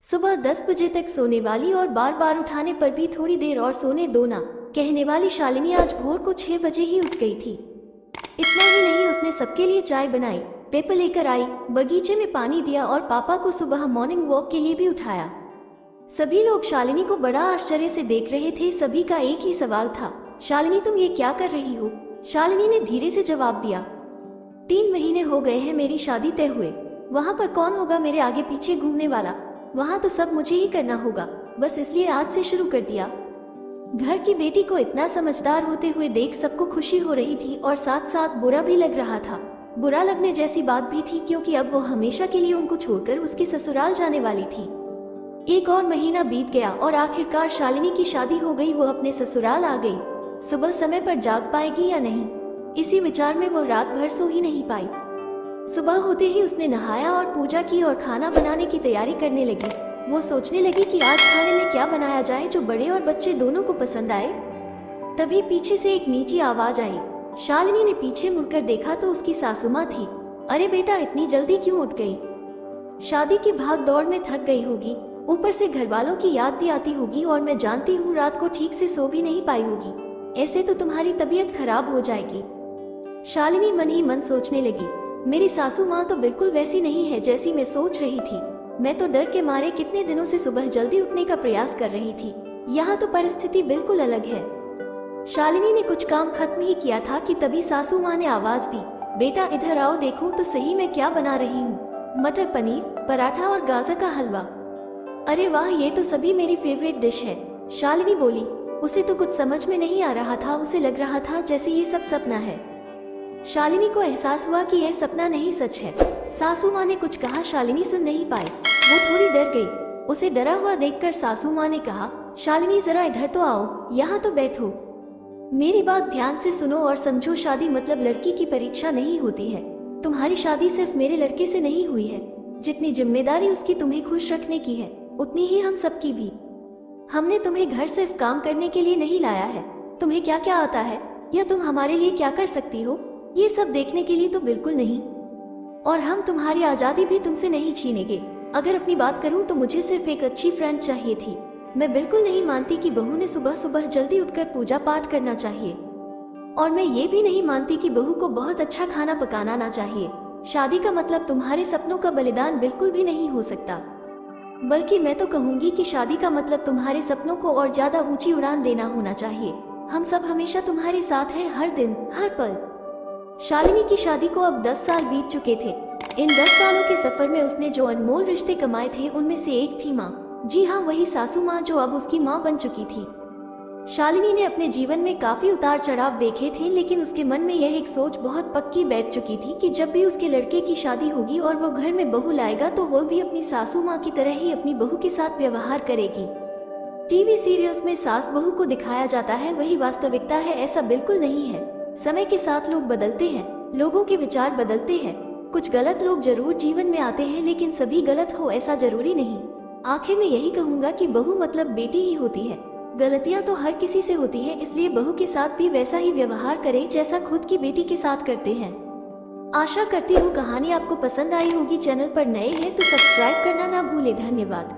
सुबह 10 बजे तक सोने वाली और बार बार उठाने पर भी थोड़ी देर और सोने दो ना कहने वाली शालिनी आज भोर को 6 बजे ही उठ गई थी। इतना ही नहीं, उसने सबके लिए चाय बनाई, पेपर लेकर आई, बगीचे में पानी दिया और पापा को सुबह मॉर्निंग वॉक के लिए भी उठाया। सभी लोग शालिनी को बड़ा आश्चर्य से देख रहे थे। सभी का एक ही सवाल था, शालिनी तुम ये क्या कर रही हो? शालिनी ने धीरे से जवाब दिया, 3 महीने हो गए हैं मेरी शादी तय हुए। वहाँ पर कौन होगा मेरे आगे पीछे घूमने वाला? वहाँ तो सब मुझे ही करना होगा, बस इसलिए आज से शुरू कर दिया। घर की बेटी को इतना समझदार होते हुए देख सबको खुशी हो रही थी और साथ साथ बुरा भी लग रहा था। बुरा लगने जैसी बात भी थी क्योंकि अब वो हमेशा के लिए उनको छोड़कर उसके ससुराल जाने वाली थी। एक और महीना बीत गया और आखिरकार शालिनी की शादी हो गई। वो अपने ससुराल आ गई। सुबह समय पर जाग पाएगी या नहीं, इसी विचार में वो रात भर सो ही नहीं पाई। सुबह होते ही उसने नहाया और पूजा की और खाना बनाने की तैयारी करने लगी। वो सोचने लगी कि आज खाने में क्या बनाया जाए जो बड़े और बच्चे दोनों को पसंद आए। तभी पीछे से एक मीठी आवाज आई। शालिनी ने पीछे मुड़कर देखा तो उसकी सासू माँ थी। अरे बेटा, इतनी जल्दी क्यों उठ गई? शादी की भाग दौड़ में थक गई होगी, ऊपर से घर वालों की याद भी आती होगी और मैं जानती हूँ रात को ठीक से सो भी नहीं पाई होगी। ऐसे तो तुम्हारी तबीयत खराब हो जाएगी। शालिनी मन ही मन सोचने लगी, मेरी सासू माँ तो बिल्कुल वैसी नहीं है जैसी मैं सोच रही थी। मैं तो डर के मारे कितने दिनों से सुबह जल्दी उठने का प्रयास कर रही थी। यहाँ तो परिस्थिति बिल्कुल अलग है। शालिनी ने कुछ काम खत्म ही किया था कि तभी सासू माँ ने आवाज दी, बेटा इधर आओ, देखो तो सही मैं क्या बना रही हूँ। मटर पनीर, पराठा और गाजर का हलवा। अरे वाह, ये तो सभी मेरी फेवरेट डिश है। शालिनी बोली। उसे तो कुछ समझ में नहीं आ रहा था। उसे लग रहा था जैसे ये सब सपना है। शालिनी को एहसास हुआ कि यह सपना नहीं सच है। सासू माँ ने कुछ कहा, शालिनी सुन नहीं पाई। वो थोड़ी डर गई। उसे डरा हुआ देखकर सासू माँ ने कहा, शालिनी जरा इधर तो आओ, यहाँ तो बैठो। मेरी बात ध्यान से सुनो और समझो, शादी मतलब लड़की की परीक्षा नहीं होती है। तुम्हारी शादी सिर्फ मेरे लड़के से नहीं हुई है। जितनी जिम्मेदारी उसकी तुम्हें खुश रखने की है, उतनी ही हम सबकी भी। हमने तुम्हें घर सिर्फ काम करने के लिए नहीं लाया है। तुम्हें क्या क्या आता है या तुम हमारे लिए क्या कर सकती हो, ये सब देखने के लिए तो बिल्कुल नहीं। और हम तुम्हारी आजादी भी तुमसे नहीं छीनेंगे। अगर अपनी बात करूं तो मुझे सिर्फ एक अच्छी फ्रेंड चाहिए थी। मैं बिल्कुल नहीं मानती कि बहू ने सुबह सुबह जल्दी उठकर पूजा पाठ करना चाहिए। और मैं ये भी नहीं मानती कि बहू को बहुत अच्छा खाना पकाना ना चाहिए। शादी का मतलब तुम्हारे सपनों का बलिदान बिल्कुल भी नहीं हो सकता। बल्कि मैं तो कहूंगी कि शादी का मतलब तुम्हारे सपनों को और ज्यादा ऊंची उड़ान देना होना चाहिए। हम सब हमेशा तुम्हारे साथ हैं, हर दिन हर पल। शालिनी की शादी को अब 10 साल बीत चुके थे। इन 10 सालों के सफर में उसने जो अनमोल रिश्ते कमाए थे उनमें से एक थी माँ। जी हाँ, वही सासू माँ जो अब उसकी माँ बन चुकी थी। शालिनी ने अपने जीवन में काफी उतार चढ़ाव देखे थे, लेकिन उसके मन में यह एक सोच बहुत पक्की बैठ चुकी थी कि जब भी उसके लड़के की शादी होगी और वो घर में बहू लाएगा तो वो भी अपनी सासू माँ की तरह ही अपनी बहू के साथ व्यवहार करेगी। टीवी सीरियल्स में सास बहू को दिखाया जाता है, वही वास्तविकता है, ऐसा बिल्कुल नहीं है। समय के साथ लोग बदलते हैं, लोगों के विचार बदलते हैं। कुछ गलत लोग जरूर जीवन में आते हैं, लेकिन सभी गलत हो ऐसा जरूरी नहीं। आखिर में यही कहूंगा कि बहू मतलब बेटी ही होती है। गलतियां तो हर किसी से होती है, इसलिए बहू के साथ भी वैसा ही व्यवहार करें जैसा खुद की बेटी के साथ करते हैं। आशा करती हूँ कहानी आपको पसंद आई होगी। चैनल पर नए हैं तो सब्सक्राइब करना ना भूलें। धन्यवाद।